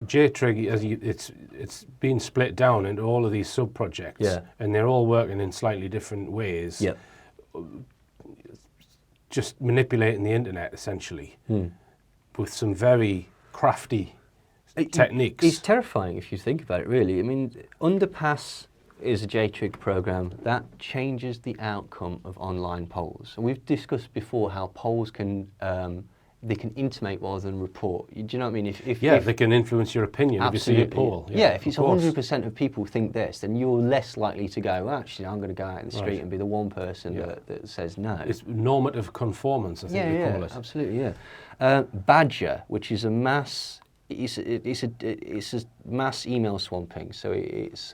JTrig, it's been split down into all of these sub-projects, and they're all working in slightly different ways. Yep. Just manipulating the internet, essentially, with some very crafty techniques. It's terrifying if you think about it, really. I mean, Underpass is a JTrig program that changes the outcome of online polls. And we've discussed before how polls can they can intimate rather than report. Do you know what I mean? If they can influence your opinion if you see a poll. Yeah, if it's 100% of people think this, then you're less likely to go, well, actually, I'm going to go out in the street and be the one person that says no. It's normative conformance, I think they call it. Absolutely, yeah. Badger, which is a mass, it's a mass email swamping. So it's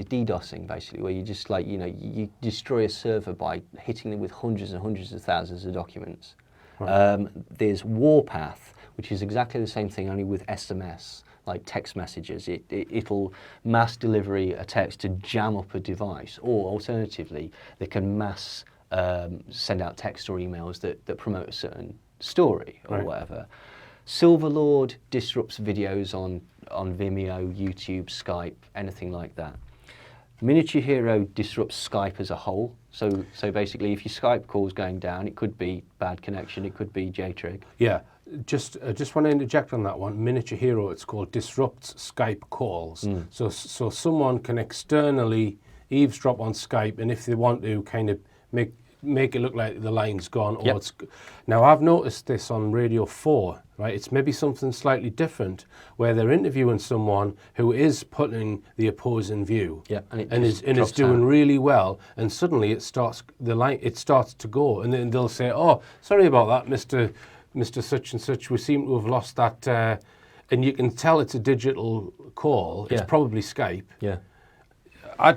DDoSing, basically, where you just you destroy a server by hitting them with hundreds and hundreds of thousands of documents. Right. There's Warpath, which is exactly the same thing, only with SMS, like text messages. It'll mass delivery a text to jam up a device, or alternatively, they can mass send out text or emails that promote a certain story or whatever. Silverlord disrupts videos on Vimeo, YouTube, Skype, anything like that. Miniature Hero disrupts Skype as a whole. So basically, if your Skype call's going down, it could be bad connection, it could be JTrig. Yeah, just want to interject on that one. Miniature Hero, it's called, disrupts Skype calls. So someone can externally eavesdrop on Skype, and if they want to kind of make it look like the line's gone. Or it's, now, I've noticed this on Radio 4, right? It's maybe something slightly different, where they're interviewing someone who is putting the opposing view, and is doing really well, and suddenly it starts to go, and then they'll say, "Oh, sorry about that, Mr. Such and Such. We seem to have lost that," and you can tell it's a digital call. It's probably Skype. Yeah. I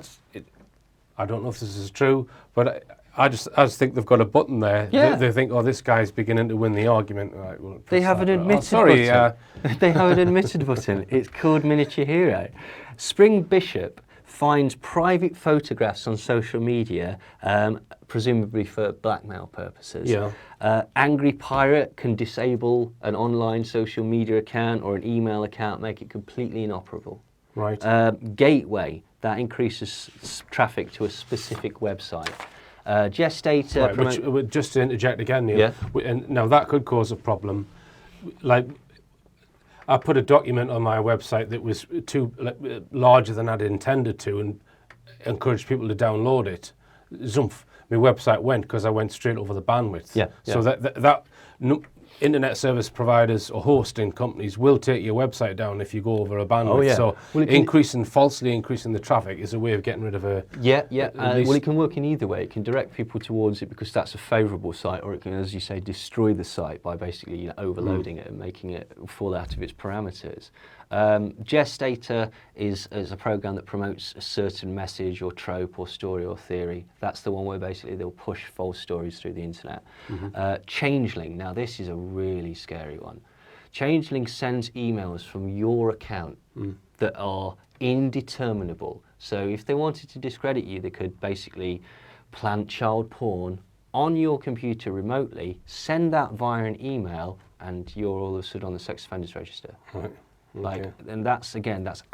don't know if this is true, but I just think they've got a button there. Yeah. They think, oh, this guy's beginning to win the argument. Right, well, they have an admitted button. They have an admitted button. It's called Miniature Hero. Spring Bishop finds private photographs on social media, presumably for blackmail purposes. Yeah. Angry Pirate can disable an online social media account or an email account, make it completely inoperable. Right. Gateway, that increases traffic to a specific website. Gestator... Which, just to interject again, Neil, and now that could cause a problem. Like, I put a document on my website that was larger than I'd intended to, and encouraged people to download it. Zumph, my website went because I went straight over the bandwidth. So that internet service providers or hosting companies will take your website down if you go over a bandwidth. So falsely increasing the traffic is a way of getting rid of a... Well, it can work in either way. It can direct people towards it because that's a favourable site, or it can, as you say, destroy the site by basically overloading it and making it fall out of its parameters. Gestator is a program that promotes a certain message or trope or story or theory. That's the one where basically they'll push false stories through the internet. Changeling, now this is a really scary one. Changeling sends emails from your account that are indeterminable. So if they wanted to discredit you, they could basically plant child porn on your computer remotely, send that via an email, and you're all of a sudden on the sex offenders register. Right. And that's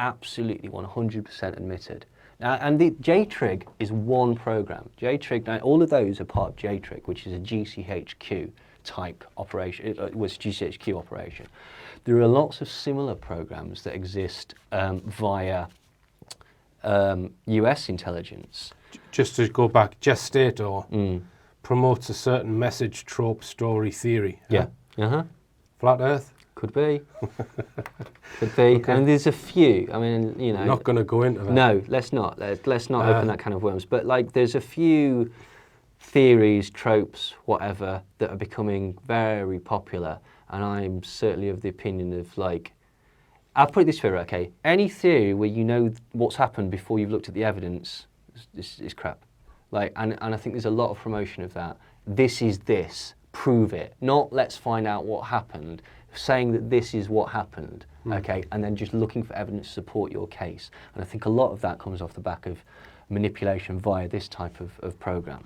absolutely 100% admitted. And the JTrig is one program. JTrig, now all of those are part of JTrig, which is a GCHQ type operation. It was a GCHQ operation. There are lots of similar programs that exist via US intelligence. Just to go back, Gestator promotes a certain message, trope, story, theory. Flat Earth? Could be. Could be. Okay. And there's a few. I mean, Not going to go into that. No, let's not. Let's not open that kind of worms. But there's a few theories, tropes, whatever, that are becoming very popular. And I'm certainly of the opinion of I'll put it this way, okay? Any theory where you know what's happened before you've looked at the evidence is crap. And I think there's a lot of promotion of that. This is this. Prove it. Not let's find out what happened. Saying that this is what happened, okay, and then just looking for evidence to support your case. And I think a lot of that comes off the back of manipulation via this type of program.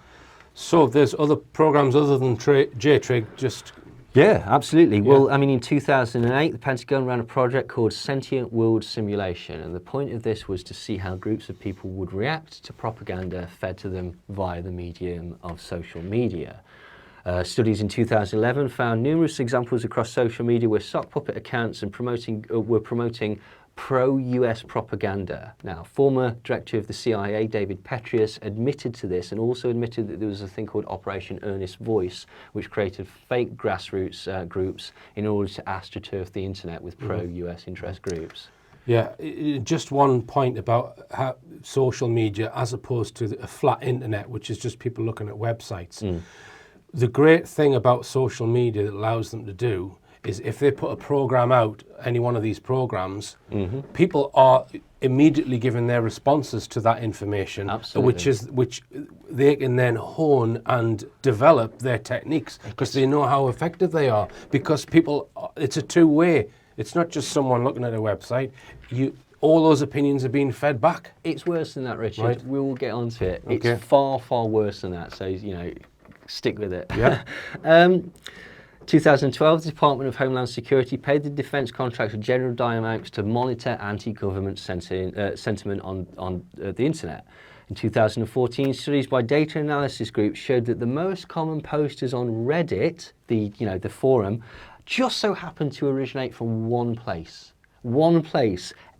So there's other programs other than JTrig, just Yeah, absolutely. Well, I mean, in 2008, the Pentagon ran a project called Sentient World Simulation, and the point of this was to see how groups of people would react to propaganda fed to them via the medium of social media. Studies in 2011 found numerous examples across social media where sock puppet accounts and were promoting pro-US propaganda. Now, former director of the CIA, David Petraeus, admitted to this and also admitted that there was a thing called Operation Earnest Voice, which created fake grassroots groups in order to astroturf the internet with pro-US interest groups. Yeah, just one point about how social media as opposed to a flat internet, which is just people looking at websites. The great thing about social media that allows them to do is if they put a program out, any one of these programs, people are immediately given their responses to that information, which they can then hone and develop their techniques because they know how effective they are. Because people, it's a two-way. It's not just someone looking at a website. All those opinions are being fed back. It's worse than that, Richard. Right. We will get onto it. Okay. It's far, far worse than that. So, stick with it. Yeah. 2012, the Department of Homeland Security paid the defence contractor General Dynamics to monitor anti-government sentiment on the internet. In 2014, studies by data analysis groups showed that the most common posters on Reddit, the forum, just so happened to originate from one place,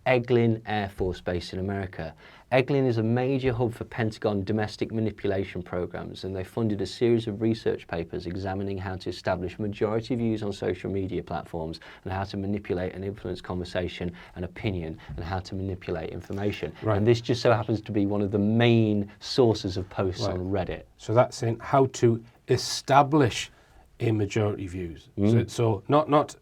Eglin Air Force Base in America. Eglin is a major hub for Pentagon domestic manipulation programs, and they funded a series of research papers examining how to establish majority views on social media platforms and how to manipulate and influence conversation and opinion and how to manipulate information. Right. And this just so happens to be one of the main sources of posts on Reddit. So that's saying how to establish a majority views. So not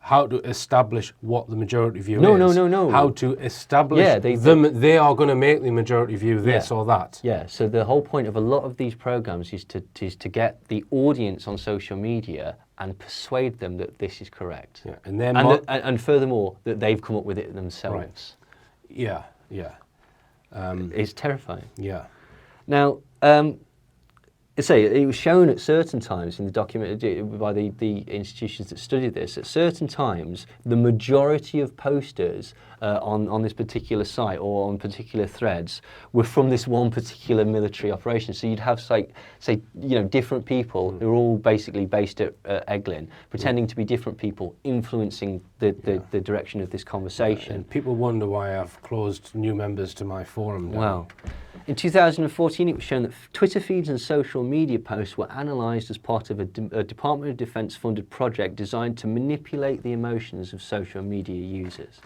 how to establish what the majority view is. No. How to establish they are going to make the majority view this or that. Yeah, so the whole point of a lot of these programs is to get the audience on social media and persuade them that this is correct. Yeah, and furthermore, that they've come up with it themselves. Right. Yeah. It's terrifying. Yeah. Now, it was shown at certain times in the document by the institutions that studied this. At certain times, the majority of posters on this particular site or on particular threads were from this one particular military operation. So you'd have, different people who are all basically based at Eglin, pretending to be different people, influencing the direction of this conversation. And people wonder why I've closed new members to my forum now. Wow. In 2014, it was shown that Twitter feeds and social media posts were analysed as part of a Department of Defence funded project designed to manipulate the emotions of social media users.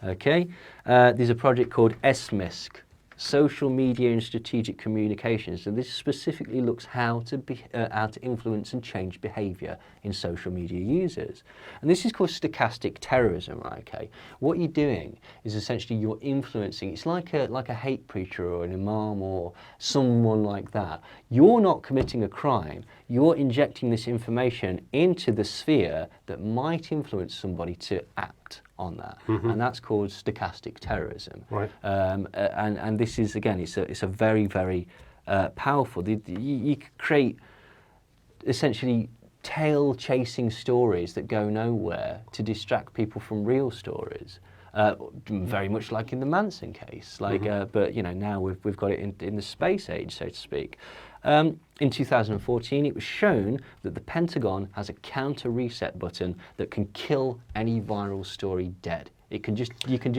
Okay, there's a project called SMISC, Social Media and Strategic Communications, and this specifically looks how to influence and change behaviour in social media users. And this is called stochastic terrorism, right? Okay, what you're doing is essentially you're influencing. It's like a hate preacher or an imam or someone like that. You're not committing a crime. You're injecting this information into the sphere that might influence somebody to act on that, and that's called stochastic terrorism. Right. And this is, again, it's a very, very powerful. You could create essentially tail-chasing stories that go nowhere to distract people from real stories. Very much like in the Manson case, but now we've got it in the space age, so to speak. In 2014, it was shown that the Pentagon has a counter reset button that can kill any viral story dead. You can just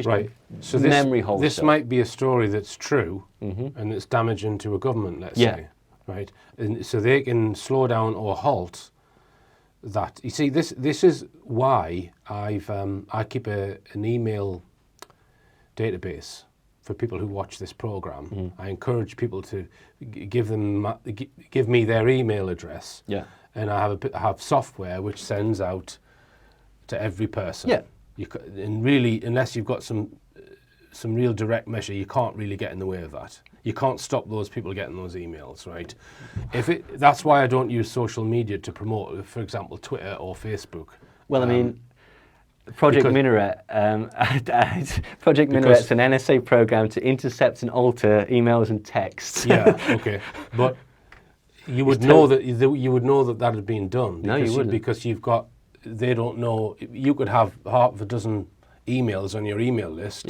Right. So memory hold this stuff. might be a story that's true and it's damaging to a government, let's say. Right. And so they can slow down or halt that. You see, this is why I keep an email database for people who watch this program. I encourage people to give me their email address. Yeah. And I have software which sends out to every person. Yeah. And really, unless you've got some real direct measure, you can't really get in the way of that. You can't stop those people getting those emails, right? That's why I don't use social media to promote, for example, Twitter or Facebook. Well, I mean, Project Minaret. Project Minaret's an NSA program to intercept and alter emails and texts. Yeah, okay. But you would know that that had been done. No, you wouldn't. Because they don't know. You could have half a dozen emails on your email list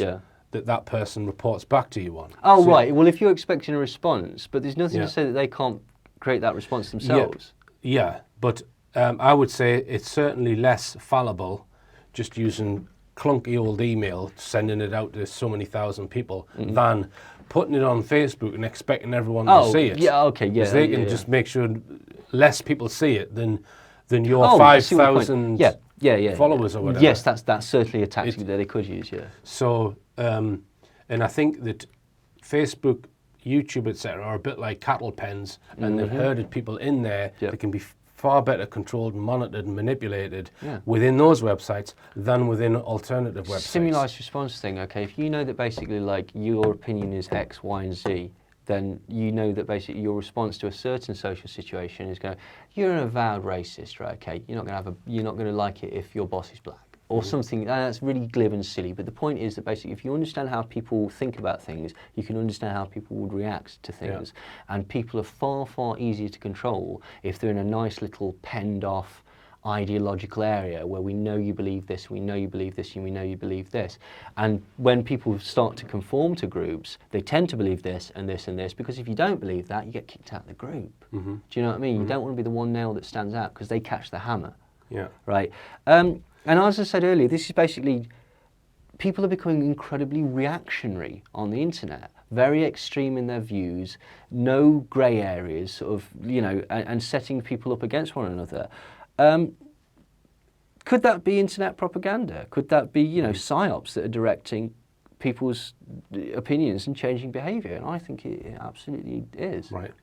that person reports back to you on. Oh, right. Well, if you're expecting a response, but there's nothing Yeah. to say that they can't create that response themselves. Yeah, but I would say it's certainly less fallible just using clunky old email, sending it out to so many thousand people, than putting it on Facebook and expecting everyone to see it. Yeah, okay, yeah. 'Cause they can just make sure less people see it than your I see what your point. 5,000 followers or whatever. Yes, that's certainly a tactic that they could use, yeah. So, and I think that Facebook, YouTube, etc., are a bit like cattle pens, and they've herded people in there that can be far better controlled and monitored and manipulated within those websites than within alternative websites. Stimulus response thing, okay, if you know that basically like your opinion is X, Y, and Z, then you know that basically your response to a certain social situation is going, you're an avowed racist, right? Okay, you're not going to like it if your boss is black. Or something, and that's really glib and silly, but the point is that basically if you understand how people think about things, you can understand how people would react to things. And people are far, far easier to control if they're in a nice little penned off ideological area where we know you believe this, we know you believe this, and we know you believe this. And when people start to conform to groups, they tend to believe this and this and this, because if you don't believe that, you get kicked out of the group. Do you know what I mean? You don't want to be the one nail that stands out because they catch the hammer. Yeah. Right? And as I said earlier, this is basically, people are becoming incredibly reactionary on the internet, very extreme in their views, no grey areas, sort of, and setting people up against one another. Could that be internet propaganda? Could that be, psyops that are directing people's opinions and changing behaviour? And I think it absolutely is. Right.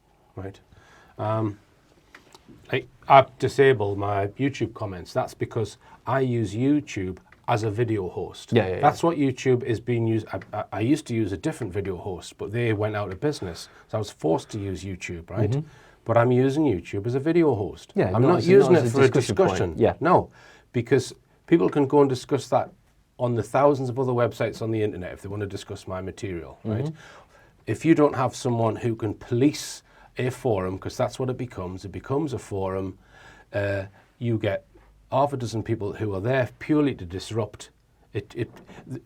I've disabled my YouTube comments. That's because I use YouTube as a video host. That's what YouTube is being used. I used to use a different video host, but they went out of business. So I was forced to use YouTube, right? But I'm using YouTube as a video host. I'm not using it for a discussion. No, because people can go and discuss that on the thousands of other websites on the internet if they want to discuss my material, right? If you don't have someone who can police a forum, because that's what it becomes a forum, you get half a dozen people who are there purely to disrupt it.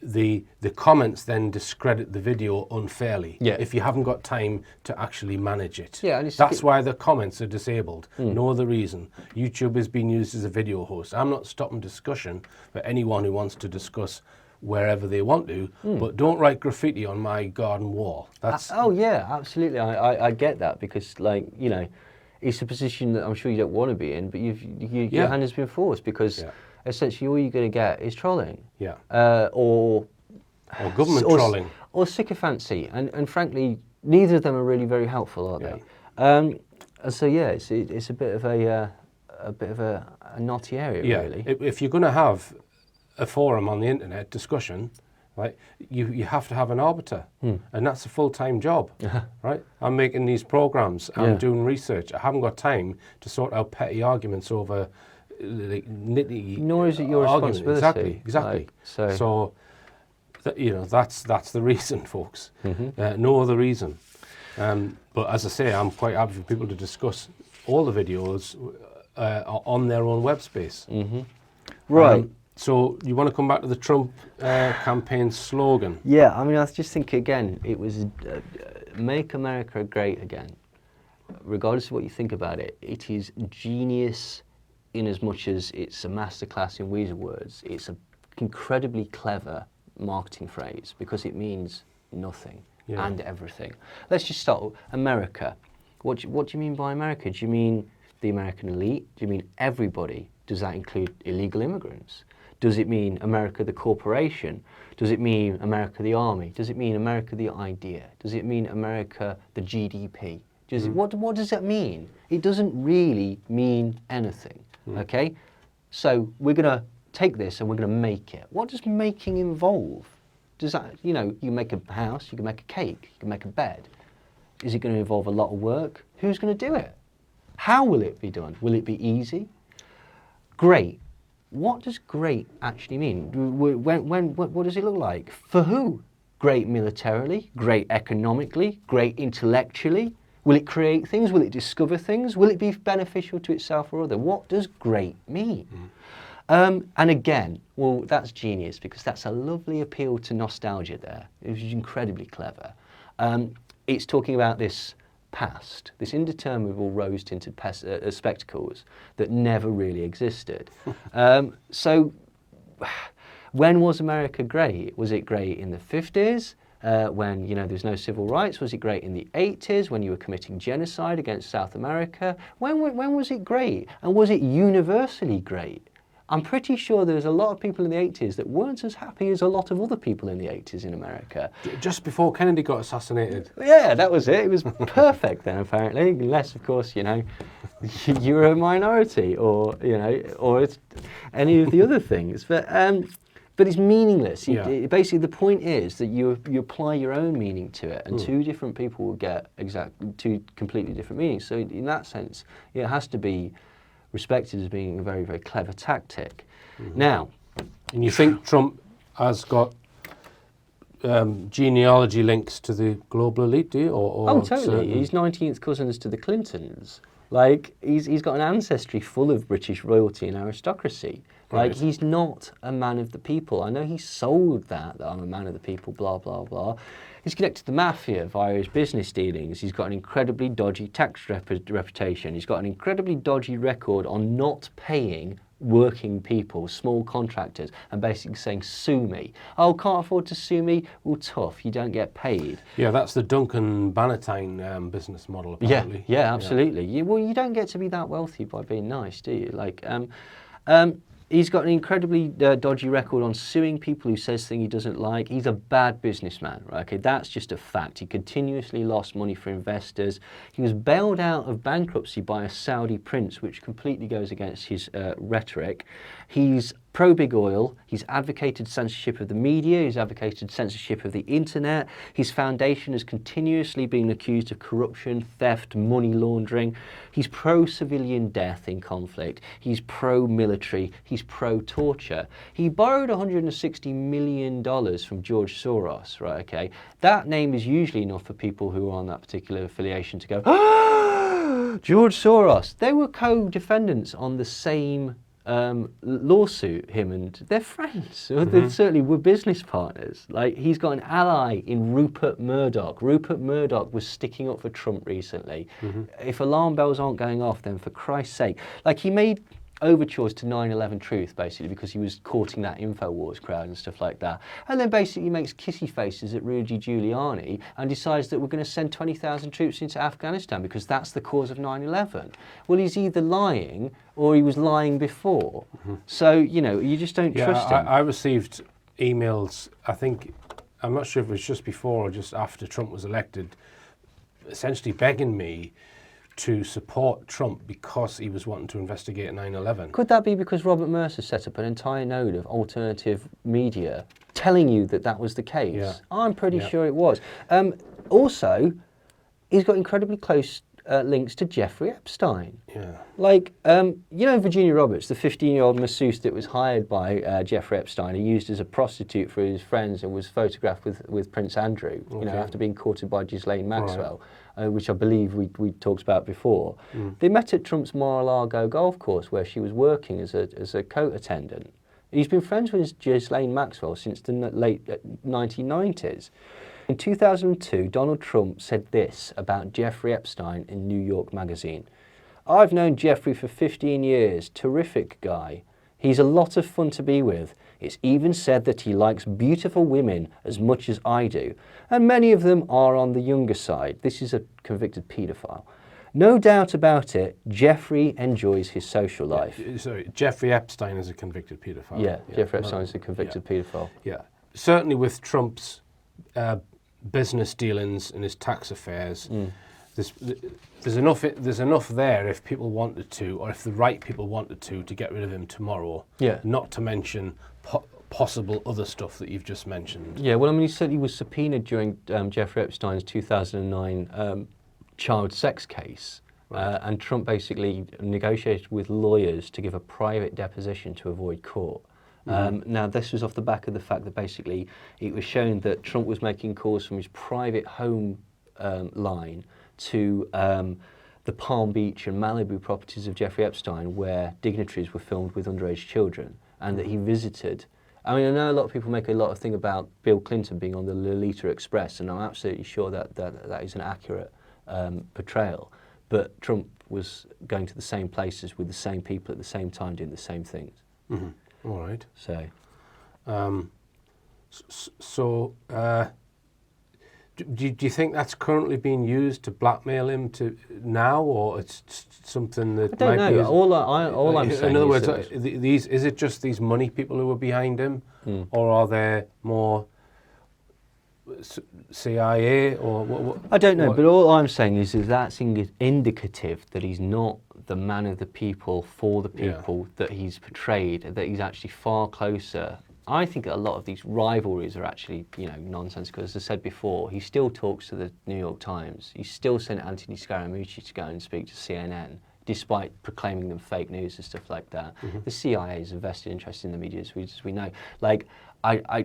The comments then discredit the video unfairly if you haven't got time to actually manage it. That's why the comments are disabled. No other reason. YouTube is being used as a video host. I'm not stopping discussion for anyone who wants to discuss wherever they want to, but don't write graffiti on my garden wall. That's absolutely. I get that, because it's a position that I'm sure you don't want to be in, but your hand has been forced, because essentially all you're going to get is trolling. Or government trolling. Or sycophancy. And frankly, neither of them are really very helpful, are they? And so it's a bit of a knotty area, really. If you're going to have a forum on the internet discussion, right, you have to have an arbiter, and that's a full-time job, right? I'm making these programs, I'm doing research. I haven't got time to sort out petty arguments over nitty. Nor is it your responsibility. Exactly. So that's the reason, folks. No other reason. But as I say, I'm quite happy for people to discuss all the videos on their own web space. Right. So you want to come back to the Trump campaign slogan? Yeah, I mean, I just think, again, it was make America great again. Regardless of what you think about it, it is genius in as much as it's a masterclass in weasel words. It's an incredibly clever marketing phrase, because it means nothing and everything. Let's just start with America. What do you mean by America? Do you mean the American elite? Do you mean everybody? Does that include illegal immigrants? Does it mean America the corporation? Does it mean America the army? Does it mean America the idea? Does it mean America the GDP? What does that mean? It doesn't really mean anything, okay? So we're going to take this and we're going to make it. What does making involve? Does that, you make a house, you can make a cake, you can make a bed. Is it going to involve a lot of work? Who's going to do it? How will it be done? Will it be easy? Great. What does great actually mean? What does it look like? For who? Great militarily, great economically, great intellectually, Will it create things? Will it discover things? Will it be beneficial to itself or other? What does great mean? And again, well, that's genius, because that's a lovely appeal to nostalgia there. It was incredibly clever. It's talking about this past, this indeterminable rose-tinted spectacles that never really existed. So when was America great? Was it great in the 50s? When there's no civil rights? Was it great in the 80s when you were committing genocide against South America? When was it great? And was it universally great? I'm pretty sure there's a lot of people in the 80s that weren't as happy as a lot of other people in the 80s in America. Just before Kennedy got assassinated. Yeah, that was it. It was perfect then, apparently. Unless, of course, you were a minority, or or it's any of the other things. But it's meaningless. Basically, the point is that you apply your own meaning to it, and two different people will get two completely different meanings. So in that sense, it has to be respected as being a very, very clever tactic. Now, and you think Trump has got genealogy links to the global elite, do you? Oh, totally. He's 19th cousins to the Clintons. Like, he's got an ancestry full of British royalty and aristocracy. Like, Right. he's not a man of the people. I know he sold that I'm a man of the people, blah, blah, blah. He's connected to the mafia via his business dealings. He's got an incredibly dodgy tax reputation. He's got an incredibly dodgy record on not paying working people, small contractors, and basically saying, sue me. Oh, can't afford to sue me? Well, tough, you don't get paid. Yeah, that's the Duncan Bannatyne business model, apparently. Yeah, absolutely. You don't get to be that wealthy by being nice, do you? Like, he's got an incredibly dodgy record on suing people who says things he doesn't like. He's a bad businessman, right? Okay, that's just a fact. He continuously lost money for investors. He was bailed out of bankruptcy by a Saudi prince, which completely goes against his rhetoric. He's pro-big oil. He's advocated censorship of the media. He's advocated censorship of the internet. His foundation has continuously been accused of corruption, theft, money laundering. He's pro-civilian death in conflict. He's pro-military. He's pro-torture. He borrowed $160 million from George Soros, right, okay? That name is usually enough for people who are on that particular affiliation to go, ah, George Soros. They were co-defendants on the same lawsuit, him and they're friends. They certainly were business partners. Like, he's got an ally in Rupert Murdoch. Rupert Murdoch was sticking up for Trump recently. If alarm bells aren't going off, then for Christ's sake, like, he made overtures to 9/11 Truth, basically, because he was courting that InfoWars crowd and stuff like that. And then basically makes kissy faces at Rudy Giuliani and decides that we're going to send 20,000 troops into Afghanistan because that's the cause of 9/11. Well, he's either lying or he was lying before. So, you just don't trust him. I received emails, I'm not sure if it was just before or just after Trump was elected, essentially begging me to support Trump because he was wanting to investigate 9/11. Could that be because Robert Mercer set up an entire node of alternative media telling you that that was the case? Yeah. I'm pretty sure it was. Also, he's got incredibly close links to Jeffrey Epstein. Yeah. Like, Virginia Roberts, the 15-year-old masseuse that was hired by Jeffrey Epstein and used as a prostitute for his friends and was photographed with Prince Andrew, after being courted by Ghislaine Maxwell. Right. Which I believe we talked about before. They met at Trump's Mar-a-Lago golf course where she was working as a coat attendant. He's been friends with Ghislaine Maxwell since the late 1990s. In 2002, Donald Trump said this about Jeffrey Epstein in New York Magazine. "I've known Jeffrey for 15 years, terrific guy. He's a lot of fun to be with. It's even said that he likes beautiful women as much as I do, and many of them are on the younger side." This is a convicted paedophile. "No doubt about it, Jeffrey enjoys his social life." Sorry, Jeffrey Epstein is a convicted paedophile. Yeah, Jeffrey Epstein is a convicted paedophile. Yeah, certainly with Trump's business dealings and his tax affairs, there's enough there if people wanted to, or if the right people wanted to get rid of him tomorrow. Yeah. Not to mention possible other stuff that you've just mentioned. Yeah, well, I mean, he said he was subpoenaed during Jeffrey Epstein's 2009 child sex case. Right. And Trump basically negotiated with lawyers to give a private deposition to avoid court. Now, this was off the back of the fact that basically it was shown that Trump was making calls from his private home line to the Palm Beach and Malibu properties of Jeffrey Epstein, where dignitaries were filmed with underage children, and that he visited. I mean, I know a lot of people make a lot of thing about Bill Clinton being on the Lolita Express, and I'm absolutely sure that is an accurate portrayal. But Trump was going to the same places with the same people at the same time, doing the same things. Mm-hmm. All right. So, do you think that's currently being used to blackmail him to now, or it's something that I don't might know. be? All I'm saying in other is words, that these is it just these money people who are behind him, or are there more CIA or what? I don't know, but all I'm saying is that's indicative that he's not the man of the people for the people that he's portrayed, that he's actually far closer. I think a lot of these rivalries are actually, nonsensical. As I said before, he still talks to the New York Times. He still sent Anthony Scaramucci to go and speak to CNN, despite proclaiming them fake news and stuff like that. The CIA is a vested interest in the media, as we know. Like, I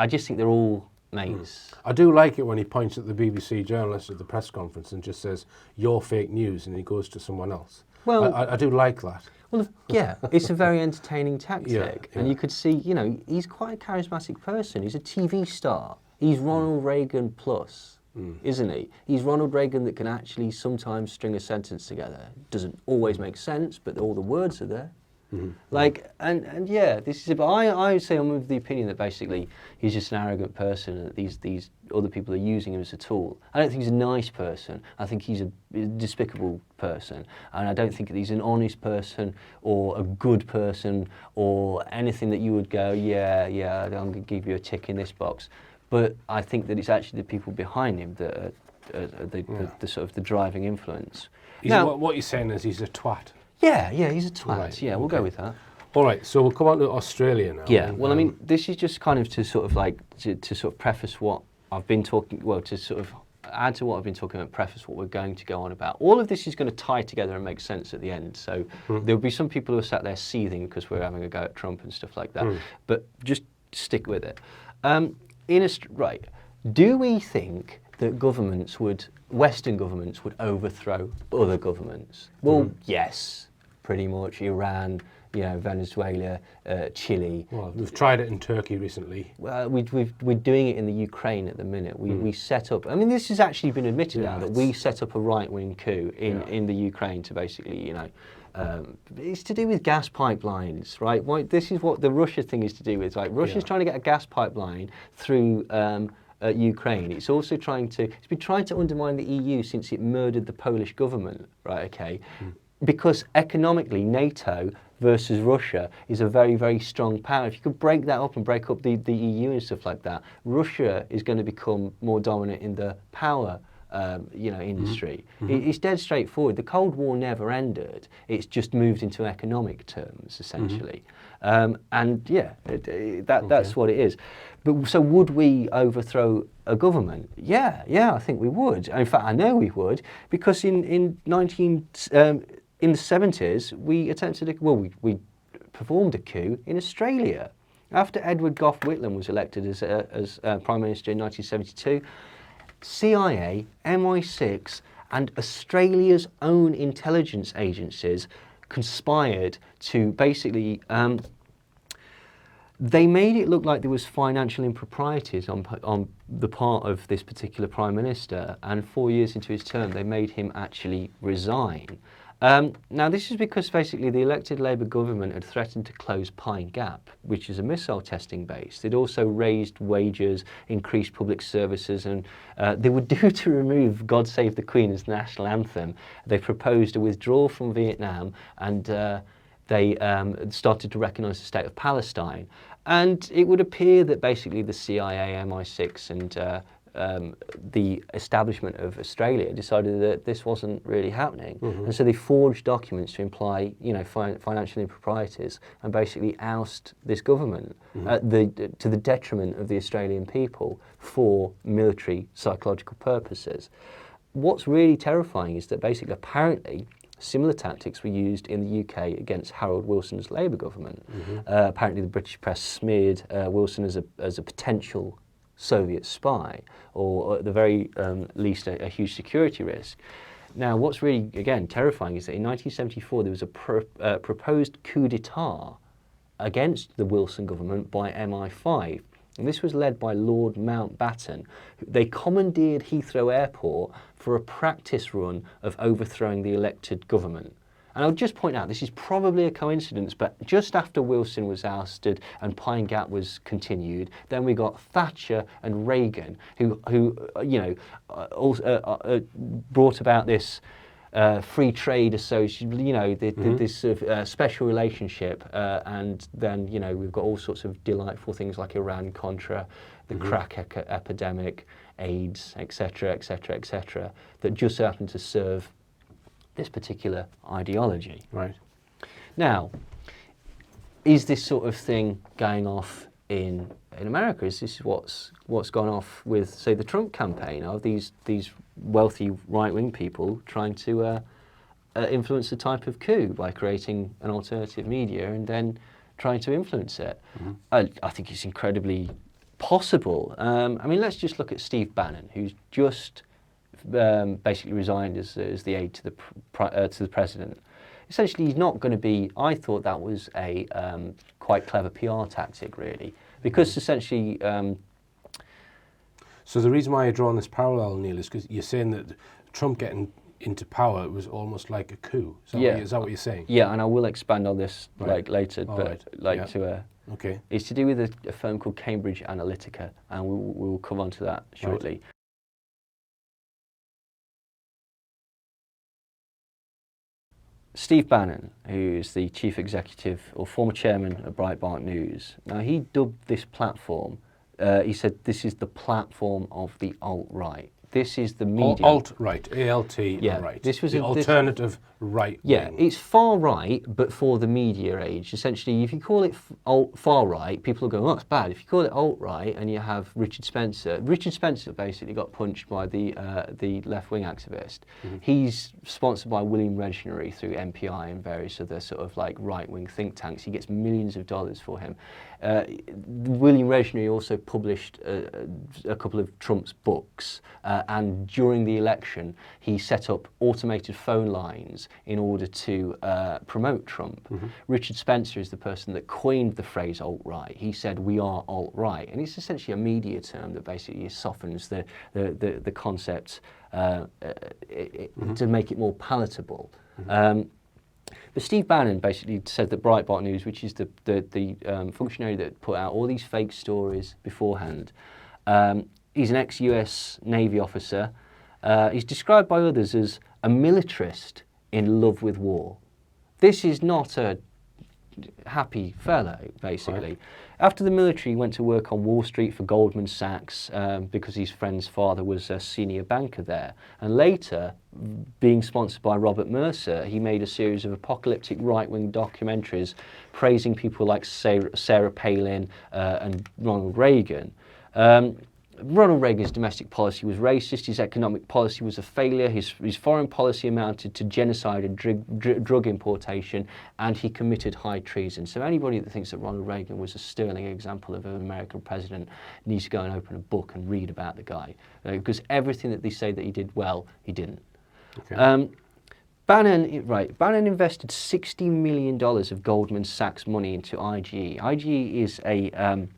just think they're all mates. I do like it when he points at the BBC journalist at the press conference and just says, "You're fake news," and he goes to someone else. Well, I do like that. Well, yeah, it's a very entertaining tactic. Yeah. And you could see, he's quite a charismatic person. He's a TV star. He's Ronald Reagan plus, isn't he? He's Ronald Reagan that can actually sometimes string a sentence together. Doesn't always make sense, but all the words are there. Like, and yeah, this is. But I would say I'm of the opinion that basically he's just an arrogant person, and that these other people are using him as a tool. I don't think he's a nice person. I think he's a despicable person, and I don't think that he's an honest person or a good person or anything that you would go, yeah, I'm going to give you a tick in this box. But I think that it's actually the people behind him that are the sort of the driving influence. Now, what you're saying is he's a twat. Yeah, he's a twat. Right, yeah, we'll go with that. All right, so we'll come on to Australia now. Yeah, well, I mean, this is just kind of to sort of preface what I've been talking, to sort of add to what I've been talking about, preface what we're going to go on about. All of this is going to tie together and make sense at the end. So there'll be some people who are sat there seething because we're having a go at Trump and stuff like that. But just stick with it. Right, do we think that Western governments would overthrow other governments? Well, yes, pretty much. Iran, Venezuela, Chile. Well, we've tried it in Turkey recently. Well, we're doing it in the Ukraine at the minute. We set up, I mean, this has actually been admitted now, that we set up a right-wing coup in the Ukraine to basically, it's to do with gas pipelines, right? This is what the Russia thing is to do with. Like, Russia's trying to get a gas pipeline through Ukraine. It's also it's been trying to undermine the EU since it murdered the Polish government, right? Okay. Because economically, NATO versus Russia is a very, very strong power. If you could break that up and break up the EU and stuff like that, Russia is going to become more dominant in the power industry. It's dead straightforward. The Cold War never ended. It's just moved into economic terms, essentially. That's what it is. But so would we overthrow a government? Yeah, I think we would. In fact, I know we would, because in the 70s, we performed a coup in Australia. After Edward Gough Whitlam was elected as Prime Minister in 1972, CIA, MI6 and Australia's own intelligence agencies conspired to basically, they made it look like there was financial improprieties on the part of this particular Prime Minister, and 4 years into his term they made him actually resign. Now, this is because basically the elected Labour government had threatened to close Pine Gap, which is a missile testing base. They'd also raised wages, increased public services, and they were due to remove God Save the Queen as the national anthem. They proposed a withdrawal from Vietnam, and they started to recognise the state of Palestine. And it would appear that basically the CIA, MI6 and the establishment of Australia decided that this wasn't really happening, and so they forged documents to imply, financial improprieties and basically oust this government to the detriment of the Australian people for military psychological purposes. What's really terrifying is that basically, apparently, similar tactics were used in the UK against Harold Wilson's Labour government. Apparently, the British press smeared Wilson as a potential Soviet spy, or at the very least a huge security risk. Now, what's really, again, terrifying is that in 1974 there was a proposed coup d'etat against the Wilson government by MI5. And this was led by Lord Mountbatten. They commandeered Heathrow Airport for a practice run of overthrowing the elected government. And I'll just point out, this is probably a coincidence, but just after Wilson was ousted and Pine Gap was continued, then we got Thatcher and Reagan, who brought about this free trade association, this sort of special relationship, and then we've got all sorts of delightful things like Iran-Contra, the crack epidemic, AIDS, etc., etc., etc., that just happen to serve this particular ideology. Right. Now, is this sort of thing going off in America? Is this what's gone off with, say, the Trump campaign? Are these wealthy right-wing people trying to influence the type of coup by creating an alternative media and then trying to influence it? I think it's incredibly possible. I mean, let's just look at Steve Bannon, who's just basically resigned as the aide to the president. Essentially, he's not going to be. I thought that was a quite clever PR tactic, really, because essentially. So the reason why you're drawing this parallel, Neil, is because you're saying that Trump getting into power was almost like a coup. Is that what you're saying? Yeah, and I will expand on this later, okay. It's to do with a firm called Cambridge Analytica, and we will come on to that shortly. Right. Steve Bannon, who's the chief executive or former chairman of Breitbart News, now he dubbed this platform, he said this is the platform of the alt-right. This is the media. Alt-right, A-L-T, yeah, right. This was the alternative right wing. Yeah, it's far right, but for the media age. Essentially, if you call it far right, people will go, oh, that's bad. If you call it alt right and you have Richard Spencer basically got punched by the left wing activist. He's sponsored by William Regnery through MPI and various other sort of like right wing think tanks. He gets millions of dollars for him. William Regnery also published a couple of Trump's books, and during the election, he set up automated phone lines in order to promote Trump. Richard Spencer is the person that coined the phrase alt-right. He said, we are alt-right. And it's essentially a media term that basically softens the concept to make it more palatable. But Steve Bannon basically said that Breitbart News, which is the functionary that put out all these fake stories beforehand, he's an ex-US Navy officer. He's described by others as a militarist in love with war. This is not a happy fellow, basically. Right. After the military, he went to work on Wall Street for Goldman Sachs because his friend's father was a senior banker there. And later, being sponsored by Robert Mercer, he made a series of apocalyptic right-wing documentaries praising people like Sarah Palin and Ronald Reagan. Ronald Reagan's domestic policy was racist, his economic policy was a failure, his foreign policy amounted to genocide and drug importation, and he committed high treason. So anybody that thinks that Ronald Reagan was a sterling example of an American president needs to go and open a book and read about the guy, because everything that they say that he did well, he didn't. Okay. Bannon invested $60 million of Goldman Sachs money into IGE. IGE is a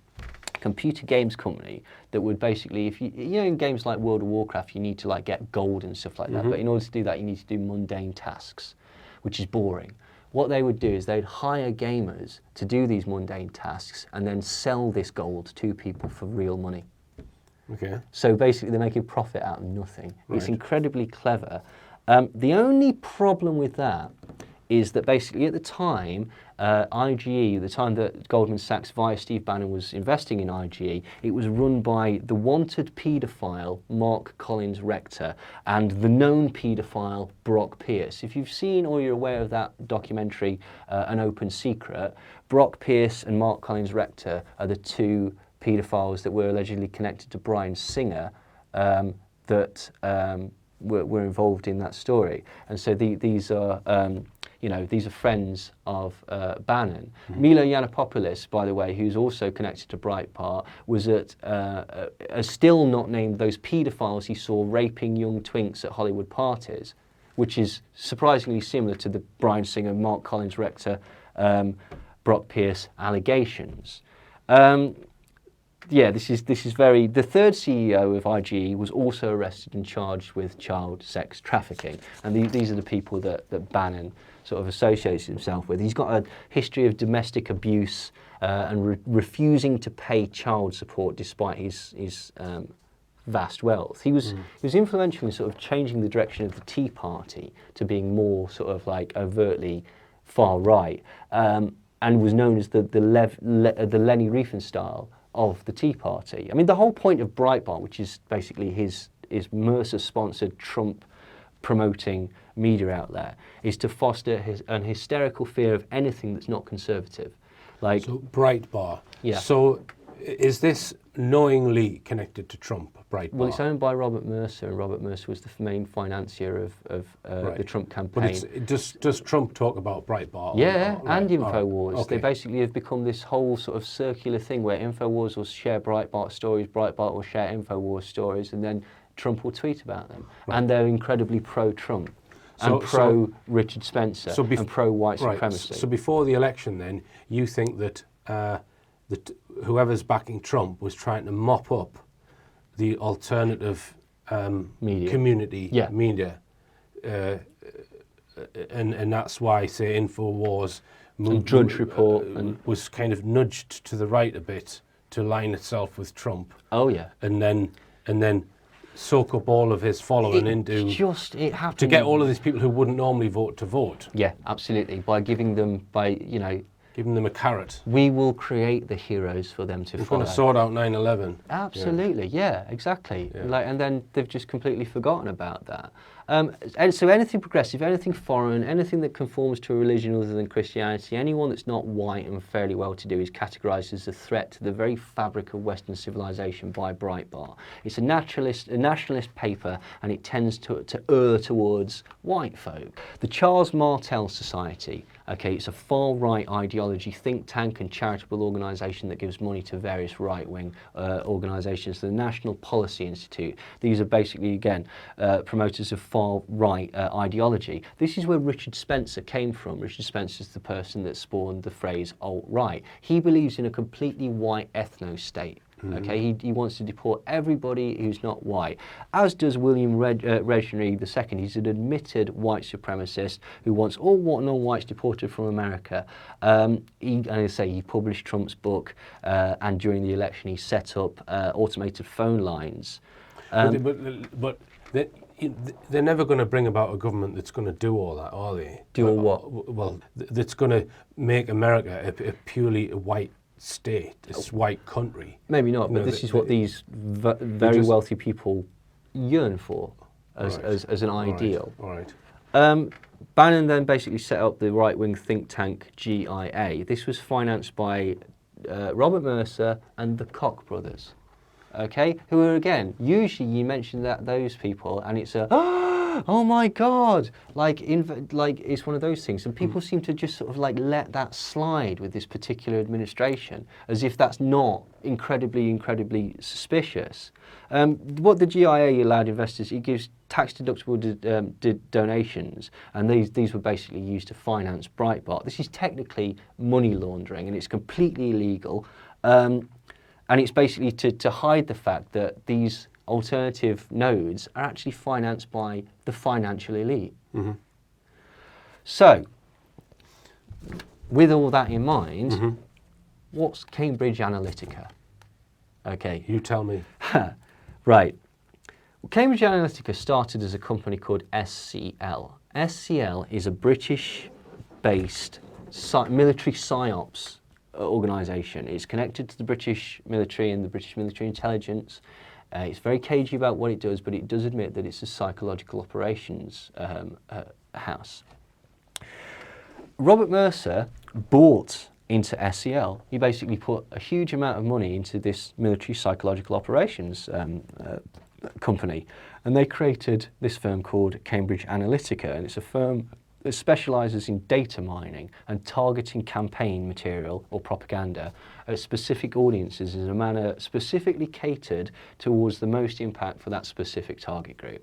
computer games company that would basically, if you in games like World of Warcraft, you need to like get gold and stuff like that. But in order to do that, you need to do mundane tasks, which is boring. What they would do is they'd hire gamers to do these mundane tasks and then sell this gold to people for real money. Okay. So basically, they're making profit out of nothing. Right. It's incredibly clever. The only problem with that is that basically at the time, IGE, the time that Goldman Sachs via Steve Bannon was investing in IGE, it was run by the wanted paedophile Mark Collins Rector and the known paedophile Brock Pierce. If you've seen or you're aware of that documentary, An Open Secret, Brock Pierce and Mark Collins Rector are the two paedophiles that were allegedly connected to Bryan Singer that were involved in that story. And so these are you know, these are friends of Bannon. Milo Yiannopoulos, by the way, who's also connected to Breitbart, was at still not named those paedophiles he saw raping young twinks at Hollywood parties, which is surprisingly similar to the Bryan Singer, Mark Collins Rector, Brock Pierce allegations. Yeah, this is very. The third CEO of IGE was also arrested and charged with child sex trafficking, and these are the people that Bannon sort of associates himself with. He's got a history of domestic abuse and refusing to pay child support despite his vast wealth. He was influential in sort of changing the direction of the Tea Party to being more sort of like overtly far right, and was known as the Leni Riefenstahl of the Tea Party. I mean, the whole point of Breitbart, which is basically his Mercer-sponsored Trump-promoting media outlet, is to foster an hysterical fear of anything that's not conservative. Like, So Breitbart. Yeah. So is this knowingly connected to Trump, Breitbart? well, it's owned by Robert Mercer, and Robert Mercer was the main financier of Right. the Trump But campaign. does Trump talk about Breitbart? Yeah, Right, and all right, InfoWars. okay. They basically have become this whole sort of circular thing where InfoWars will share Breitbart stories, Breitbart will share InfoWars stories, and then Trump will tweet about them. Right. And they're incredibly pro-Trump So- and pro-Richard Spencer bef- and pro-white Right. supremacy. So before the election, then you think that that whoever's backing Trump was trying to mop up the alternative Media. community Yeah. media, and that's why, say, InfoWars And Drudge Report and- was kind of nudged to the right a bit to line itself with Trump, Oh yeah. and then soak up all of his following It happened to get all of these people who wouldn't normally vote to vote, Yeah, absolutely. By giving them, giving them a carrot. we will create the heroes for them to We're follow. going to sort out 9/11. Absolutely, yeah, exactly. Yeah. Like, and then they've just completely forgotten about that. And so anything progressive, anything foreign, anything that conforms to a religion other than Christianity, anyone that's not white and fairly well-to-do is categorised as a threat to the very fabric of Western civilization by Breitbart. It's a nationalist paper, and it tends to err towards white folk. The Charles Martel Society, okay, it's a far-right ideology think tank and charitable organisation that gives money to various right-wing organisations. The National Policy Institute. These are basically, again, promoters of far-right ideology. This is where Richard Spencer came from. Richard Spencer is the person that spawned the phrase alt-right. He believes in a completely white ethno-state. Okay, he wants to deport everybody who's not white, as does William Regnery II. He's an admitted white supremacist who wants all non-whites deported from America. He published Trump's book, and during the election he set up automated phone lines. But they're never going to bring about a government that's going to do all that, are they? Do all what? Well, that's going to make America a purely white state, this white country. Maybe not, but No, this is what these very wealthy people yearn for as an ideal. All right. Bannon then basically set up the right-wing think tank GIA. This was financed by Robert Mercer and the Koch brothers, okay, who are, again, usually you mention those people and it's a, oh my God, like it's one of those things, and people seem to just sort of like let that slide with this particular administration, as if that's not incredibly suspicious. What the GIA allowed investors, it gives tax-deductible donations, and these were basically used to finance Breitbart. This is technically money laundering, and it's completely illegal, and it's basically to hide the fact that these alternative nodes are actually financed by the financial elite. Mm-hmm. So, with all that in mind, Mm-hmm. what's Cambridge Analytica? Okay. You tell me. Right. Cambridge Analytica started as a company called SCL. SCL is a British-based military psyops organisation. It's connected to the British military and the British military intelligence. It's very cagey about what it does, but it does admit that it's a psychological operations house. Robert Mercer bought into SCL. He basically put a huge amount of money into this military psychological operations company, and they created this firm called Cambridge Analytica, and it's a firm that specialises in data mining and targeting campaign material or propaganda at specific audiences in a manner specifically catered towards the most impact for that specific target group.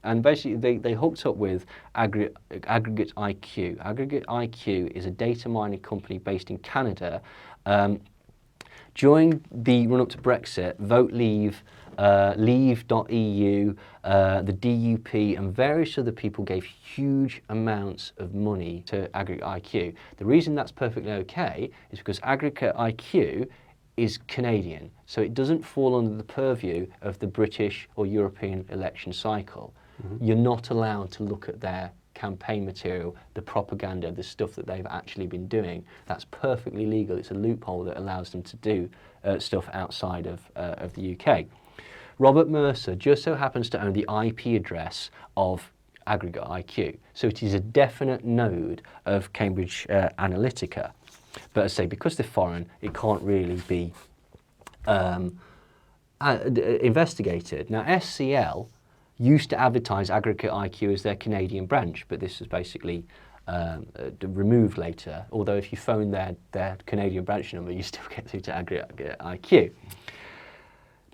And basically, they hooked up with Aggregate IQ. Aggregate IQ is a data mining company based in Canada. During the run-up to Brexit, Vote Leave, Leave.eu, the DUP and various other people gave huge amounts of money to Aggregate IQ. The reason that's perfectly okay is because Aggregate IQ is Canadian, so it doesn't fall under the purview of the British or European election cycle. You're not allowed to look at their campaign material, the propaganda, the stuff that they've actually been doing. That's perfectly legal. It's a loophole that allows them to do stuff outside of the UK. Robert Mercer just so happens to own the IP address of Aggregate IQ. So it is a definite node of Cambridge Analytica. But as I say, because they're foreign, it can't really be investigated. Now, SCL used to advertise Aggregate IQ as their Canadian branch, but this was basically removed later, although if you phone their Canadian branch number, you still get through to Aggregate IQ.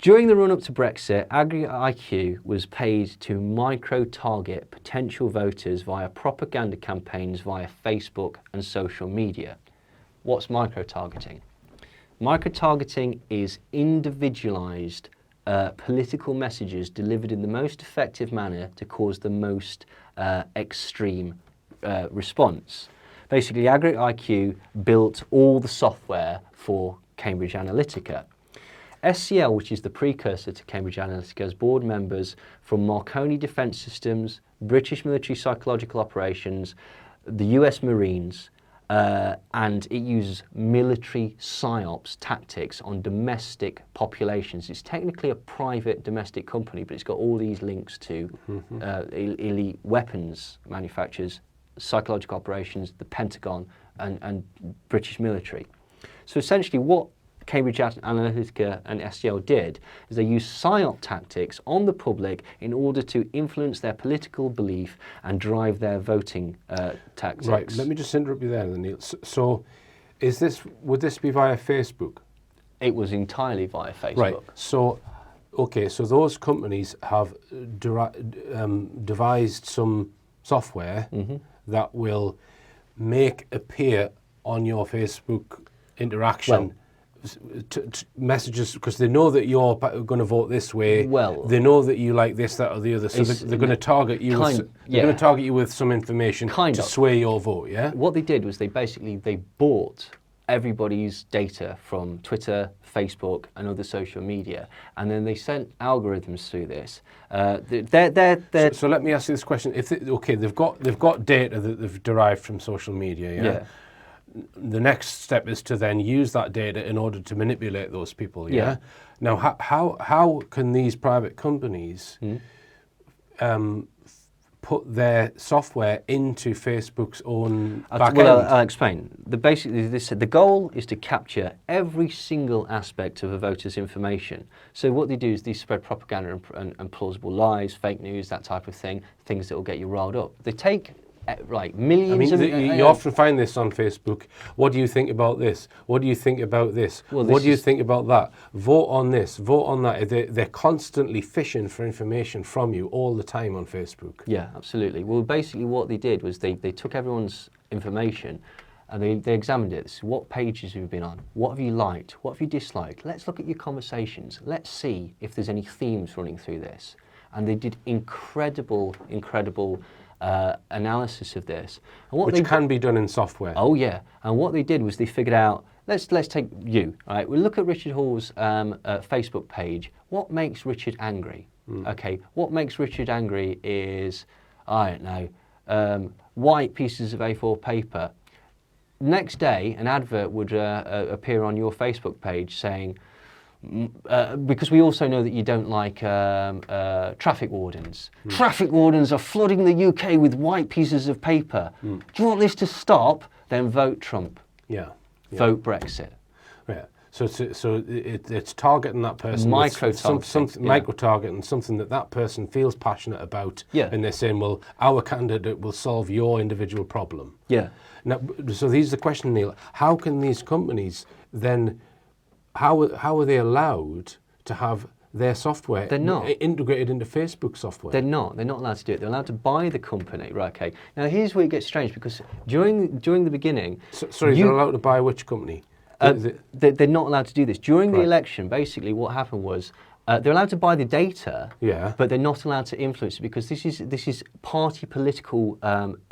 During the run-up to Brexit, Aggregate IQ was paid to micro-target potential voters via propaganda campaigns via Facebook and social media. What's micro-targeting? Micro-targeting is individualised political messages delivered in the most effective manner to cause the most extreme response. Basically, Aggregate IQ built all the software for Cambridge Analytica. SCL, which is the precursor to Cambridge Analytica, has board members from Marconi Defence Systems, British Military Psychological Operations, the US Marines, and it uses military psyops tactics on domestic populations. It's technically a private domestic company, but it's got all these links to elite weapons manufacturers, psychological operations, the Pentagon, and British military. So essentially what Cambridge Analytica and SCL did is they used psyop tactics on the public in order to influence their political belief and drive their voting tactics. Right, let me just interrupt you there, Neil. So would this be via Facebook? It was entirely via Facebook. Right, so, okay, so those companies have devised some software that will make appear on your Facebook interaction messages, because they know that you're going to vote this way. Well, they know that you like this, that, or the other. So they're going to target you. They're going to target you with some information to sway your vote. Yeah. What they did was they bought everybody's data from Twitter, Facebook, and other social media, and then they sent algorithms through this. So let me ask you this question: they've got data that they've derived from social media. Yeah. The next step is to then use that data in order to manipulate those people. Yeah. Now, how can these private companies put their software into Facebook's own back end? I'll explain. The goal is to capture every single aspect of a voter's information. So what they do is they spread propaganda and plausible lies, fake news, that type of thing, things that will get you riled up. They take millions you often find this on Facebook. What do you think about this? What do you think about this? What do you think about that? Vote on this, vote on that. They're constantly fishing for information from you all the time on Facebook. Yeah, absolutely. Well, basically what they did was they took everyone's information and they examined it. So what pages have you been on? What have you liked? What have you disliked? Let's look at your conversations. Let's see if there's any themes running through this. And they did incredible analysis of this. And which can be done in software. Oh yeah, and what they did was they figured out, let's take you, right? We'll look at Richard Hall's Facebook page. What makes Richard angry? Okay, what makes Richard angry is, I don't know, white pieces of A4 paper. Next day, an advert would appear on your Facebook page saying, because we also know that you don't like traffic wardens. Traffic wardens are flooding the UK with white pieces of paper. Do you want this to stop? Then vote Trump. Yeah. Vote Brexit. Yeah. It's targeting that person. Micro-targeting, yeah. Micro-targeting, something that person feels passionate about. Yeah. And they're saying, well, our candidate will solve your individual problem. Yeah. Now, so these are the question, Neil. How can these companies then, how are they allowed to have their software integrated into Facebook software? They're not allowed to do it. They're allowed to buy the company. Right, okay. Now here's where it gets strange, because during the beginning... They're allowed to buy which company? They're not allowed to do this. During the election, basically what happened was, they're allowed to buy the data, but they're not allowed to influence it, because this is party political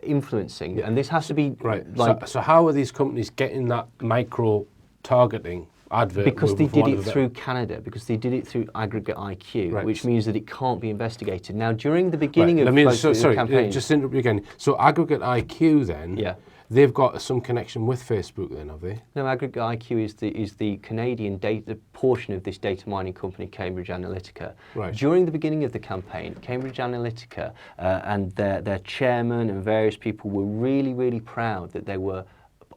influencing, and this has to be right. like... So how are these companies getting that micro-targeting advert? Because they did it through Canada, because they did it through Aggregate IQ, which means that it can't be investigated. Now, during the beginning of the campaign... just interrupt you again. So Aggregate IQ then, they've got some connection with Facebook then, have they? No, Aggregate IQ is the Canadian data portion of this data mining company, Cambridge Analytica. Right. During the beginning of the campaign, Cambridge Analytica and their chairman and various people were really, really proud that they were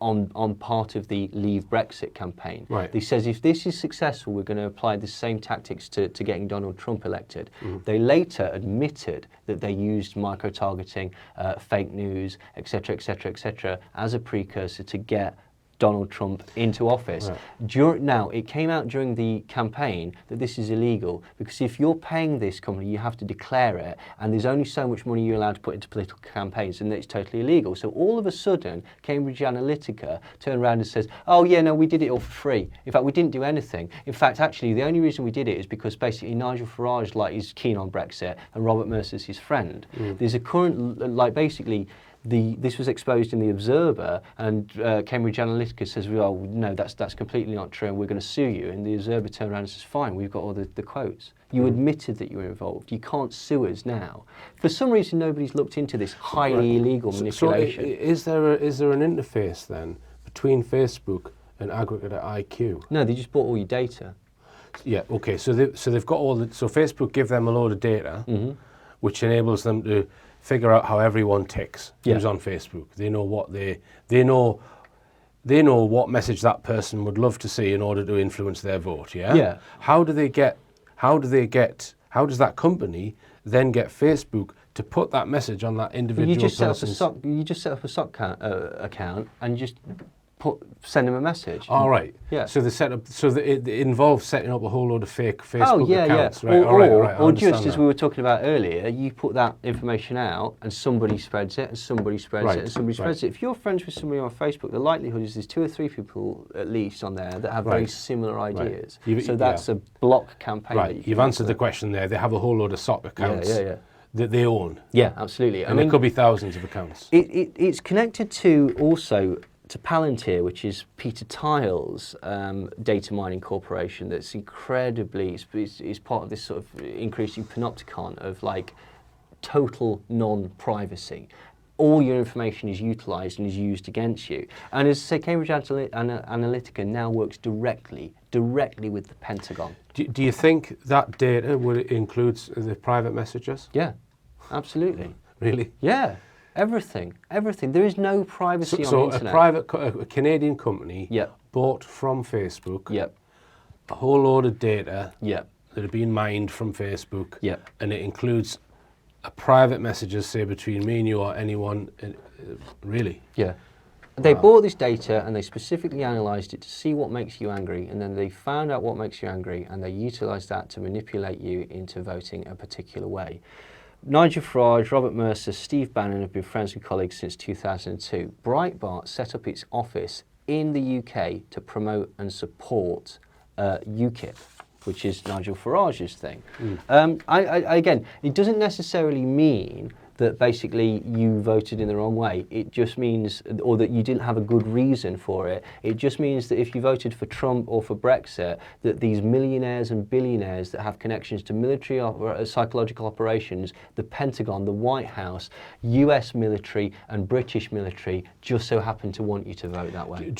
on part of the Leave Brexit campaign. Right. They says, if this is successful, we're going to apply the same tactics to getting Donald Trump elected. They later admitted that they used micro-targeting, fake news, etc., etc., etc., as a precursor to get Donald Trump into office. Right. Now, it came out during the campaign that this is illegal, because if you're paying this company, you have to declare it, and there's only so much money you're allowed to put into political campaigns, and it's totally illegal. So all of a sudden, Cambridge Analytica turned around and says, oh yeah, no, we did it all for free. In fact, we didn't do anything. In fact, actually, the only reason we did it is because basically Nigel Farage is keen on Brexit, and Robert Mercer's his friend. There's a current, basically, this was exposed in The Observer, and Cambridge Analytica says, well, no, that's completely not true, and we're going to sue you. And The Observer turned around and says, fine, we've got all the quotes. You admitted that you were involved. You can't sue us now. For some reason, nobody's looked into this highly illegal manipulation. So is there an interface then between Facebook and Aggregate IQ? No, they just bought all your data. Yeah, okay, so they've got so Facebook give them a load of data, which enables them to figure out how everyone ticks who's on Facebook. They know what message that person would love to see in order to influence their vote. Yeah. How does that company then get Facebook to put that message on that individual person? You just set up a SOC account and just send them a message. All right. Yeah. So it involves setting up a whole load of fake Facebook accounts. Right. Or just as we were talking about earlier, you put that information out and somebody spreads it, and somebody spreads it, and somebody spreads it. If you're friends with somebody on Facebook, the likelihood is there's 2 or 3 people at least on there that have very similar ideas. So that's a block campaign. Right. You've answered the question there. They have a whole load of SOC accounts. That they own. Yeah, absolutely. And there could be thousands of accounts. It's connected to also to Palantir, which is Peter Thiel's data mining corporation that's incredibly, is part of this sort of increasing panopticon of like total non-privacy. All your information is utilised and is used against you. And as I say, Cambridge Analytica now works directly with the Pentagon. Do you think that data includes the private messages? Yeah, absolutely. Really? Yeah. Everything. There is no privacy on the internet. So a Canadian company bought from Facebook a whole load of data that have been mined from Facebook, and it includes a private messages, say, between me and you or anyone, really? Yeah. They bought this data and they specifically analysed it to see what makes you angry, and then they found out what makes you angry, and they utilised that to manipulate you into voting a particular way. Nigel Farage, Robert Mercer, Steve Bannon have been friends and colleagues since 2002. Breitbart set up its office in the UK to promote and support UKIP, which is Nigel Farage's thing. Again, it doesn't necessarily mean that basically you voted in the wrong way. It just means, or that you didn't have a good reason for it. It just means that if you voted for Trump or for Brexit, that these millionaires and billionaires that have connections to military psychological operations, the Pentagon, the White House, US military and British military just so happen to want you to vote that way.